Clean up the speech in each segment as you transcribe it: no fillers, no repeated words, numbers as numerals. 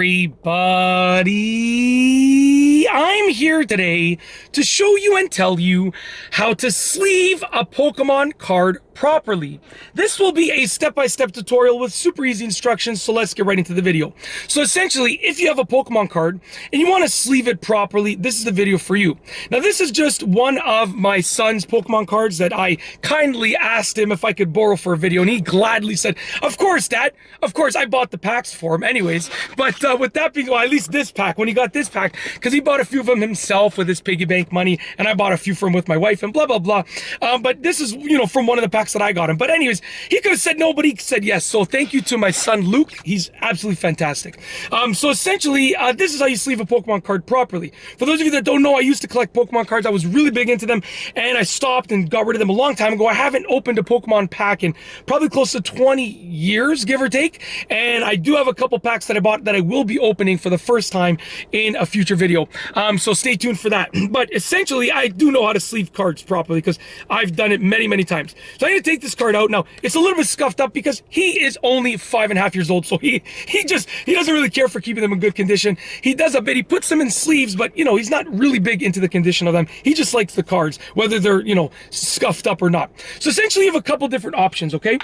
everybody. I'm here today to show you and tell you how to sleeve a Pokemon card properly. This will be a step-by-step tutorial with super easy instructions, so let's get right into the video. So essentially, if you have a Pokemon card and you want to sleeve it properly, this is the video for you. Now, this is just one of my son's Pokemon cards that I kindly asked him if I could borrow for a video, and he gladly said, "Of course, Dad. Of course." I bought the packs for him anyways, but with that being, well, at least this pack, when he got this pack, because he bought a few of them himself with his piggy bank money, and I bought a few for him with my wife, and blah, blah, blah. But this is, from one of the packs that I got him. But anyways, he could have said no, but he said yes. So thank you to my son, Luke. He's absolutely fantastic. So essentially, this is how you sleeve a Pokemon card properly. For those of you that don't know, I used to collect Pokemon cards. I was really big into them, and I stopped and got rid of them a long time ago. I haven't opened a Pokemon pack in probably close to 20 years, give or take. And I do have a couple packs that I bought that I will be opening for the first time in a future video. So stay tuned for that. But essentially, I do know how to sleeve cards properly because I've done it many, many times. So I'm going to take this card out. Now, it's a little bit scuffed up because he is only 5.5 years old. So he doesn't really care for keeping them in good condition. He does a bit. He puts them in sleeves, but, he's not really big into the condition of them. He just likes the cards, whether they're, scuffed up or not. So essentially, you have a couple different options, okay?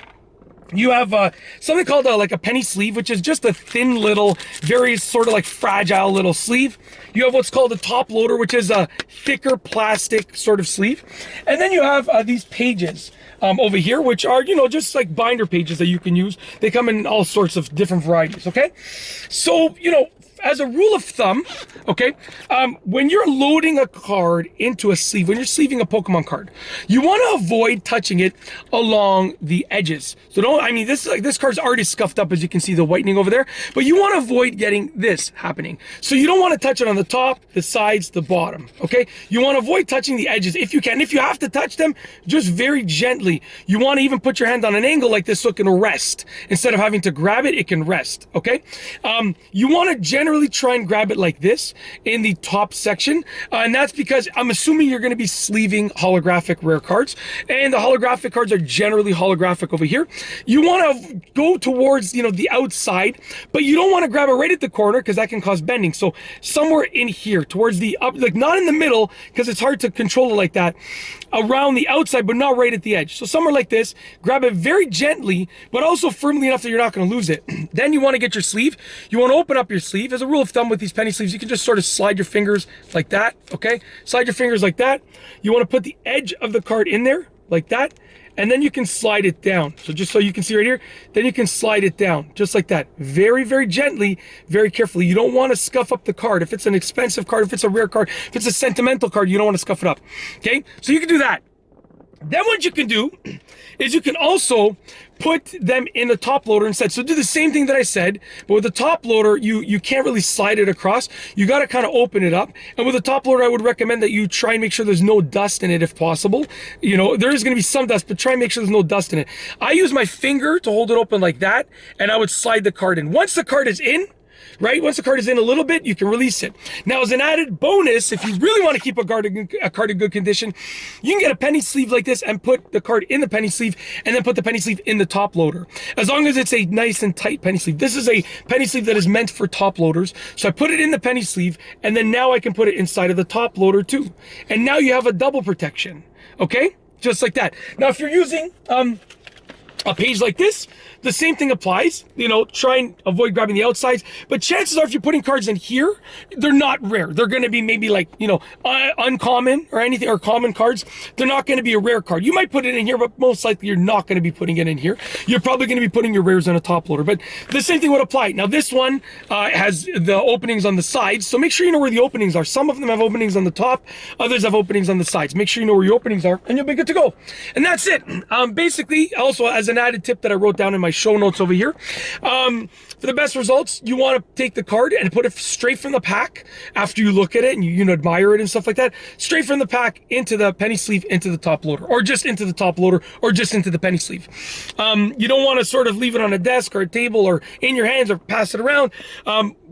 You have something called like a penny sleeve, which is just a thin little, very sort of like fragile little sleeve. You have what's called a top loader, which is a thicker plastic sort of sleeve. And then you have these pages over here, which are, just like binder pages that you can use. They come in all sorts of different varieties, okay? So, as a rule of thumb, okay, when you're loading a card into a sleeve, when you're sleeving a Pokemon card, you want to avoid touching it along the edges. So this card's already scuffed up, as you can see the whitening over there, but you want to avoid getting this happening. So you don't want to touch it on the top, the sides, the bottom, okay? You want to avoid touching the edges if you can. If you have to touch them, just very gently. You want to even put your hand on an angle like this so it can rest. Instead of having to grab it, it can rest, okay? You want to generally try and grab it like this in the top section, and that's because I'm assuming you're going to be sleeving holographic rare cards, and the holographic cards are generally holographic over here. You want to go towards the outside, but you don't want to grab it right at the corner because that can cause bending. So somewhere in here towards the up, like not in the middle because it's hard to control it like that, around the outside but not right at the edge. So somewhere like this, grab it very gently but also firmly enough that you're not going to lose it. Then you want to get your sleeve. You want to open up your sleeve. As a rule of thumb with these penny sleeves, you can just sort of slide your fingers like that, okay? Slide your fingers like that. You want to put the edge of the card in there like that, and then you can slide it down. So just so you can see right here, then you can slide it down just like that. Very, very gently, very carefully. You don't want to scuff up the card. If it's an expensive card, if it's a rare card, if it's a sentimental card, you don't want to scuff it up, okay? So you can do that. Then what you can do is you can also put them in the top loader instead. So do the same thing that I said, but with the top loader, you can't really slide it across. You got to kind of open it up. And with the top loader, I would recommend that you try and make sure there's no dust in it if possible. There is going to be some dust, but try and make sure there's no dust in it. I use my finger to hold it open like that, and I would slide the card in. Once the card is in, right? Once the card is in a little bit, you can release it. Now, as an added bonus, if you really want to keep a card in good condition, you can get a penny sleeve like this and put the card in the penny sleeve and then put the penny sleeve in the top loader. As long as it's a nice and tight penny sleeve. This is a penny sleeve that is meant for top loaders. So I put it in the penny sleeve, and then now I can put it inside of the top loader too. And now you have a double protection, okay? Just like that. Now, if you're using a page like this, the same thing applies. Try and avoid grabbing the outsides, but chances are if you're putting cards in here, they're not rare. They're going to be maybe like, uncommon or anything, or common cards. They're not going to be a rare card. You might put it in here, but most likely you're not going to be putting it in here. You're probably going to be putting your rares in a top loader, but the same thing would apply. Now, this one has the openings on the sides, so make sure you know where the openings are. Some of them have openings on the top, others have openings on the sides. Make sure you know where your openings are, and you'll be good to go. And that's it. Basically, also as an added tip that I wrote down in my show notes over here, for the best results, you want to take the card and put it straight from the pack after you look at it and you admire it and stuff like that, straight from the pack into the penny sleeve, into the top loader, or just into the top loader, or just into the penny sleeve. You don't want to sort of leave it on a desk or a table or in your hands or pass it around.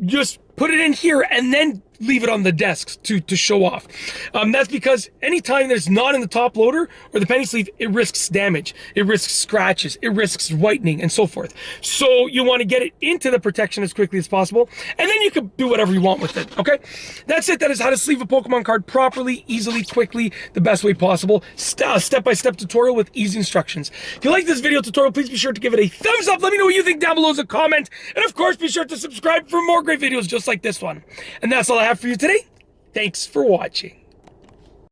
Just put it in here and then leave it on the desk to show off. That's because anytime there's not in the top loader or the penny sleeve, it risks damage, it risks scratches, it risks whitening, and so forth. So you want to get it into the protection as quickly as possible, and then you can do whatever you want with it, okay? That's it. That is how to sleeve a Pokemon card properly, easily, quickly, the best way possible. Step-by-step tutorial with easy instructions. If you like this video tutorial, please be sure to give it a thumbs up. Let me know what you think down below as a comment. And of course, be sure to subscribe for more great videos just like this one. And that's all I have for you today. Thanks for watching.